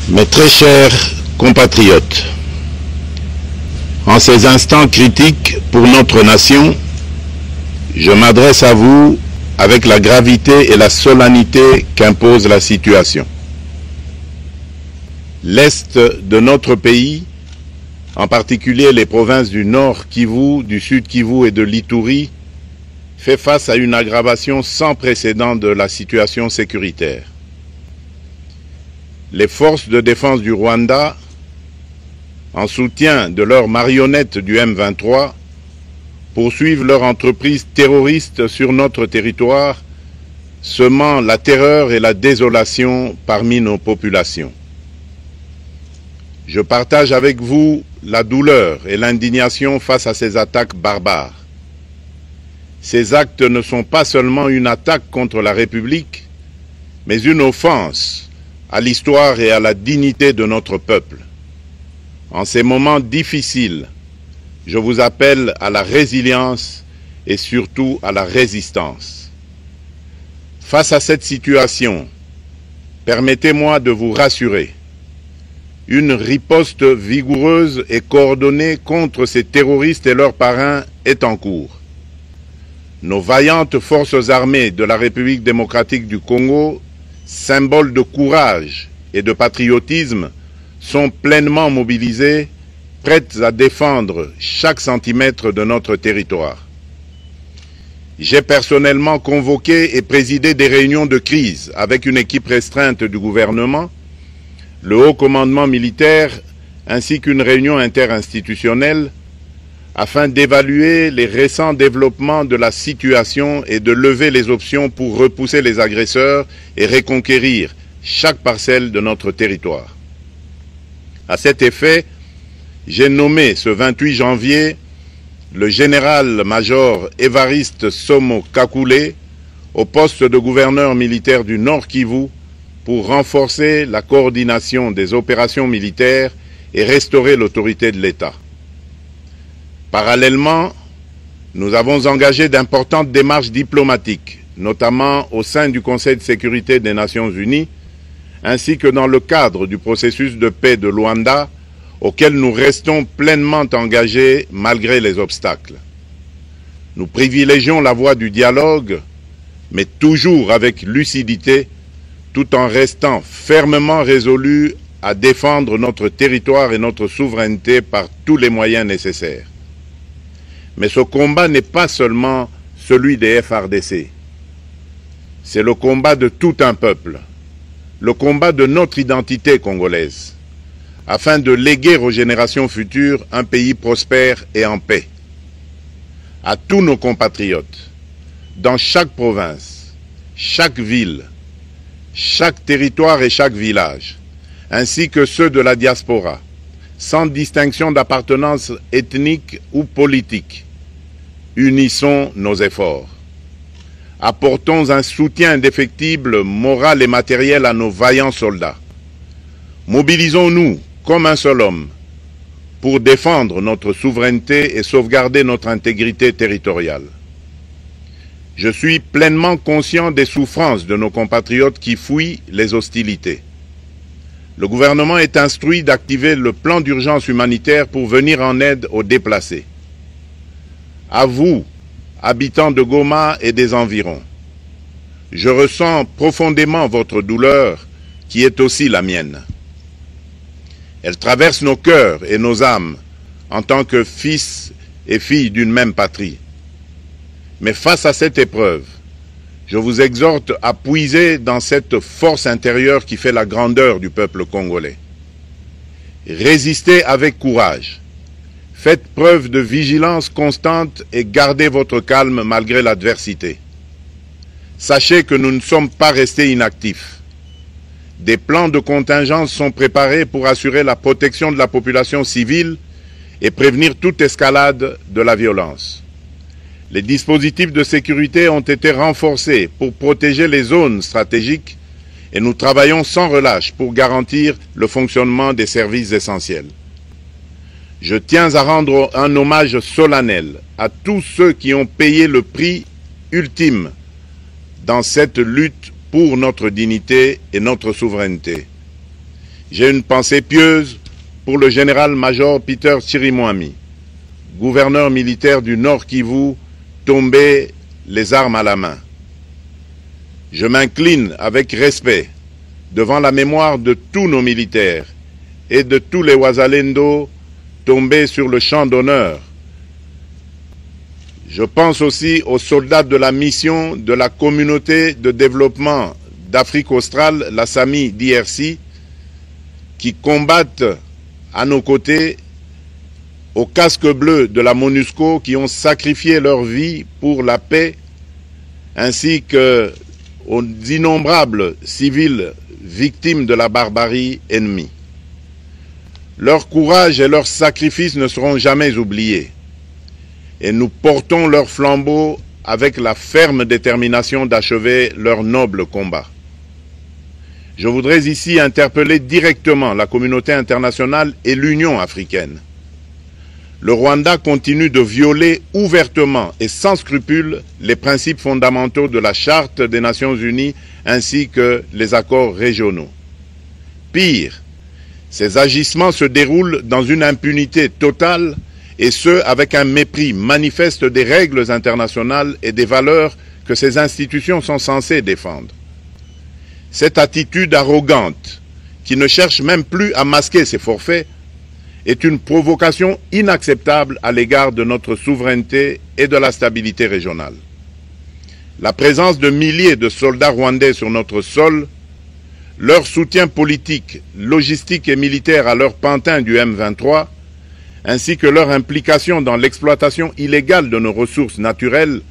Mes très chers compatriotes, en ces instants critiques pour notre nation, je m'adresse à vous avec la gravité et la solennité qu'impose la situation. L'Est de notre pays, en particulier les provinces du Nord Kivu, du Sud Kivu et de l'Ituri, fait face à une aggravation sans précédent de la situation sécuritaire. Les forces de défense du Rwanda, en soutien de leurs marionnettes du M23, poursuivent leur entreprise terroriste sur notre territoire, semant la terreur et la désolation parmi nos populations. Je partage avec vous la douleur et l'indignation face à ces attaques barbares. Ces actes ne sont pas seulement une attaque contre la République, mais une offense à l'histoire et à la dignité de notre peuple. En ces moments difficiles, je vous appelle à la résilience et surtout à la résistance. Face à cette situation, permettez-moi de vous rassurer. Une riposte vigoureuse et coordonnée contre ces terroristes et leurs parrains est en cours. Nos vaillantes forces armées de la République démocratique du Congo, symboles de courage et de patriotisme, sont pleinement mobilisées, prêtes à défendre chaque centimètre de notre territoire. J'ai personnellement convoqué et présidé des réunions de crise avec une équipe restreinte du gouvernement, le haut commandement militaire ainsi qu'une réunion interinstitutionnelle afin d'évaluer les récents développements de la situation et de lever les options pour repousser les agresseurs et reconquérir chaque parcelle de notre territoire. À cet effet, j'ai nommé ce 28 janvier le général-major Évariste Somo Kakule au poste de gouverneur militaire du Nord Kivu pour renforcer la coordination des opérations militaires et restaurer l'autorité de l'État. Parallèlement, nous avons engagé d'importantes démarches diplomatiques, notamment au sein du Conseil de sécurité des Nations Unies, ainsi que dans le cadre du processus de paix de Luanda, auquel nous restons pleinement engagés malgré les obstacles. Nous privilégions la voie du dialogue, mais toujours avec lucidité, tout en restant fermement résolus à défendre notre territoire et notre souveraineté par tous les moyens nécessaires. Mais ce combat n'est pas seulement celui des FARDC. C'est le combat de tout un peuple, le combat de notre identité congolaise, afin de léguer aux générations futures un pays prospère et en paix. À tous nos compatriotes, dans chaque province, chaque ville, chaque territoire et chaque village, ainsi que ceux de la diaspora, sans distinction d'appartenance ethnique ou politique, unissons nos efforts. Apportons un soutien indéfectible, moral et matériel à nos vaillants soldats. Mobilisons-nous comme un seul homme pour défendre notre souveraineté et sauvegarder notre intégrité territoriale. Je suis pleinement conscient des souffrances de nos compatriotes qui fuient les hostilités. Le gouvernement est instruit d'activer le plan d'urgence humanitaire pour venir en aide aux déplacés. À vous, habitants de Goma et des environs, je ressens profondément votre douleur qui est aussi la mienne. Elle traverse nos cœurs et nos âmes en tant que fils et filles d'une même patrie. Mais face à cette épreuve, je vous exhorte à puiser dans cette force intérieure qui fait la grandeur du peuple congolais. Résistez avec courage. Faites preuve de vigilance constante et gardez votre calme malgré l'adversité. Sachez que nous ne sommes pas restés inactifs. Des plans de contingence sont préparés pour assurer la protection de la population civile et prévenir toute escalade de la violence. Les dispositifs de sécurité ont été renforcés pour protéger les zones stratégiques et nous travaillons sans relâche pour garantir le fonctionnement des services essentiels. Je tiens à rendre un hommage solennel à tous ceux qui ont payé le prix ultime dans cette lutte pour notre dignité et notre souveraineté. J'ai une pensée pieuse pour le général-major Peter Chirimwami, gouverneur militaire du Nord Kivu, tombé les armes à la main. Je m'incline avec respect devant la mémoire de tous nos militaires et de tous les Wazalendo tombés sur le champ d'honneur. Je pense aussi aux soldats de la mission de la communauté de développement d'Afrique australe, la SAMI DRC, qui combattent à nos côtés, aux casques bleus de la MONUSCO, qui ont sacrifié leur vie pour la paix, ainsi qu'aux innombrables civils victimes de la barbarie ennemie. Leur courage et leur sacrifice ne seront jamais oubliés, et nous portons leur flambeau avec la ferme détermination d'achever leur noble combat. Je voudrais ici interpeller directement la communauté internationale et l'Union africaine. Le Rwanda continue de violer ouvertement et sans scrupule les principes fondamentaux de la Charte des Nations Unies ainsi que les accords régionaux. Pire, ces agissements se déroulent dans une impunité totale et ce, avec un mépris manifeste des règles internationales et des valeurs que ces institutions sont censées défendre. Cette attitude arrogante, qui ne cherche même plus à masquer ses forfaits, est une provocation inacceptable à l'égard de notre souveraineté et de la stabilité régionale. La présence de milliers de soldats rwandais sur notre sol, leur soutien politique, logistique et militaire à leur pantin du M23, ainsi que leur implication dans l'exploitation illégale de nos ressources naturelles,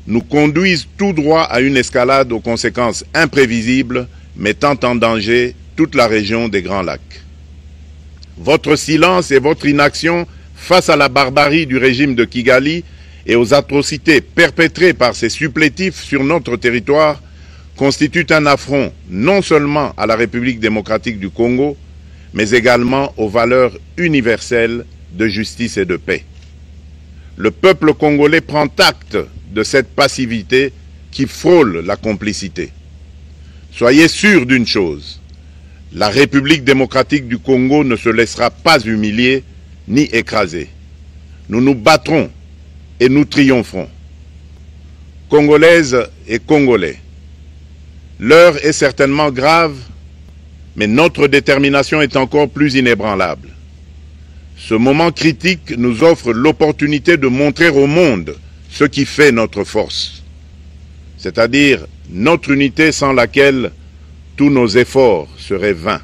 nous conduisent tout droit à une escalade aux conséquences imprévisibles, mettant en danger toute la région des Grands Lacs. Votre silence et votre inaction face à la barbarie du régime de Kigali et aux atrocités perpétrées par ces supplétifs sur notre territoire constituent un affront non seulement à la République démocratique du Congo, mais également aux valeurs universelles de justice et de paix. Le peuple congolais prend acte de cette passivité qui frôle la complicité. Soyez sûrs d'une chose, la République démocratique du Congo ne se laissera pas humilier ni écraser. Nous nous battrons et nous triompherons. Congolaises et Congolais, l'heure est certainement grave, mais notre détermination est encore plus inébranlable. Ce moment critique nous offre l'opportunité de montrer au monde ce qui fait notre force, c'est-à-dire notre unité sans laquelle tous nos efforts seraient vains.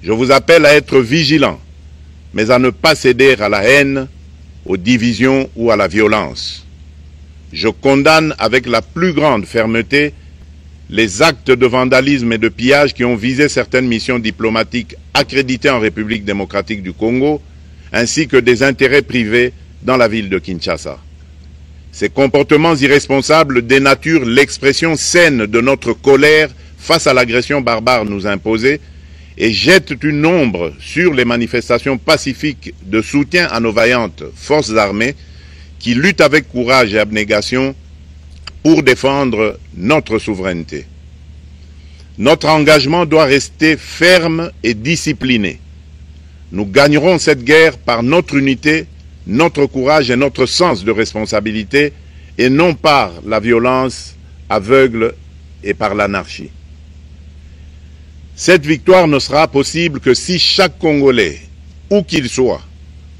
Je vous appelle à être vigilants, mais à ne pas céder à la haine, aux divisions ou à la violence. Je condamne avec la plus grande fermeté les actes de vandalisme et de pillage qui ont visé certaines missions diplomatiques accréditées en République démocratique du Congo, ainsi que des intérêts privés dans la ville de Kinshasa. Ces comportements irresponsables dénaturent l'expression saine de notre colère face à l'agression barbare nous imposée et jettent une ombre sur les manifestations pacifiques de soutien à nos vaillantes forces armées qui luttent avec courage et abnégation pour défendre notre souveraineté. Notre engagement doit rester ferme et discipliné. Nous gagnerons cette guerre par notre unité, notre courage et notre sens de responsabilité, et non par la violence aveugle et par l'anarchie. Cette victoire ne sera possible que si chaque Congolais, où qu'il soit,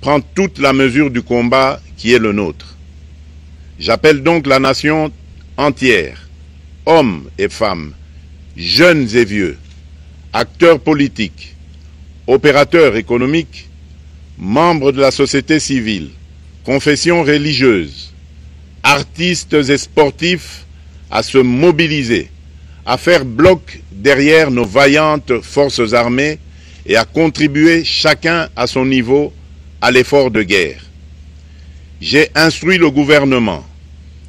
prend toute la mesure du combat qui est le nôtre. J'appelle donc la nation entière, hommes et femmes, jeunes et vieux, acteurs politiques, opérateurs économiques, membres de la société civile, confessions religieuses, artistes et sportifs à se mobiliser, à faire bloc derrière nos vaillantes forces armées et à contribuer chacun à son niveau à l'effort de guerre. J'ai instruit le gouvernement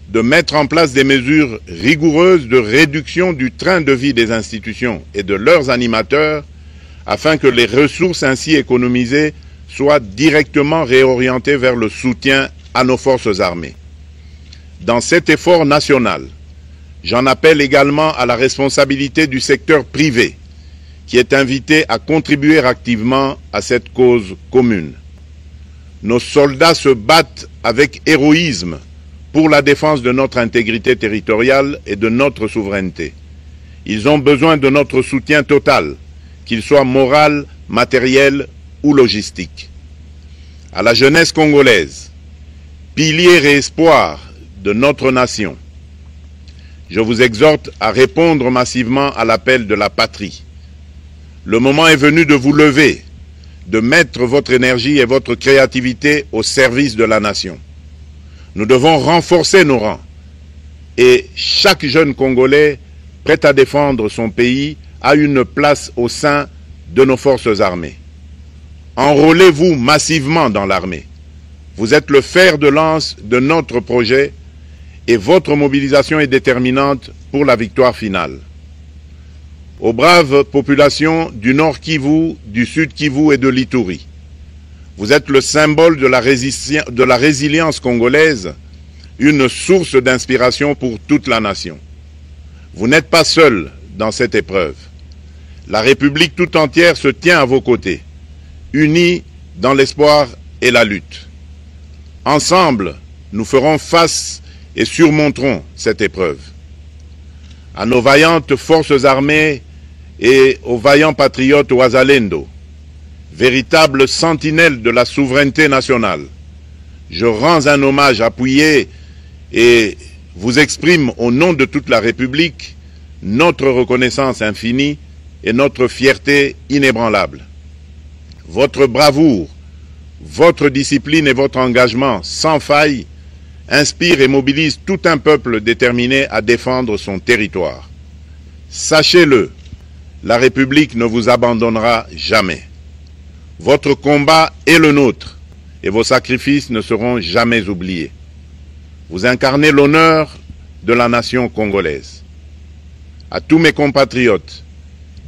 de mettre en place des mesures rigoureuses de réduction du train de vie des institutions et de leurs animateurs afin que les ressources ainsi économisées soient directement réorientées vers le soutien à nos forces armées. Dans cet effort national, j'en appelle également à la responsabilité du secteur privé qui est invité à contribuer activement à cette cause commune. Nos soldats se battent avec héroïsme pour la défense de notre intégrité territoriale et de notre souveraineté. Ils ont besoin de notre soutien total, qu'il soit moral, matériel ou logistique. À la jeunesse congolaise, pilier et espoir de notre nation, je vous exhorte à répondre massivement à l'appel de la patrie. Le moment est venu de vous lever, de mettre votre énergie et votre créativité au service de la nation. Nous devons renforcer nos rangs et chaque jeune Congolais prêt à défendre son pays a une place au sein de nos forces armées. Enrôlez-vous massivement dans l'armée. Vous êtes le fer de lance de notre projet et votre mobilisation est déterminante pour la victoire finale. Aux braves populations du Nord Kivu, du Sud Kivu et de l'Ituri, vous êtes le symbole de la résilience congolaise, une source d'inspiration pour toute la nation. Vous n'êtes pas seuls dans cette épreuve. La République tout entière se tient à vos côtés, unis dans l'espoir et la lutte. Ensemble, nous ferons face et surmonterons cette épreuve. À nos vaillantes forces armées et aux vaillants patriotes Wazalendo, véritables sentinelles de la souveraineté nationale, je rends un hommage appuyé et vous exprime au nom de toute la République notre reconnaissance infinie et notre fierté inébranlable. Votre bravoure, votre discipline et votre engagement sans faille inspirent et mobilisent tout un peuple déterminé à défendre son territoire. Sachez-le, la République ne vous abandonnera jamais. Votre combat est le nôtre et vos sacrifices ne seront jamais oubliés. Vous incarnez l'honneur de la nation congolaise. À tous mes compatriotes,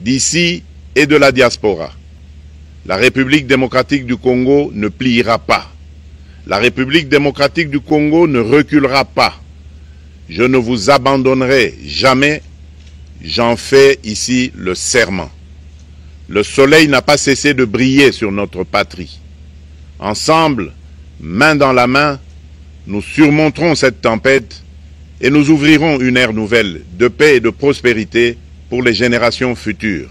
d'ici et de la diaspora, la République démocratique du Congo ne pliera pas. La République démocratique du Congo ne reculera pas. Je ne vous abandonnerai jamais. J'en fais ici le serment. Le soleil n'a pas cessé de briller sur notre patrie. Ensemble, main dans la main, nous surmonterons cette tempête et nous ouvrirons une ère nouvelle de paix et de prospérité pour les générations futures.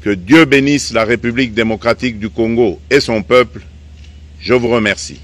Que Dieu bénisse la République démocratique du Congo et son peuple. Je vous remercie.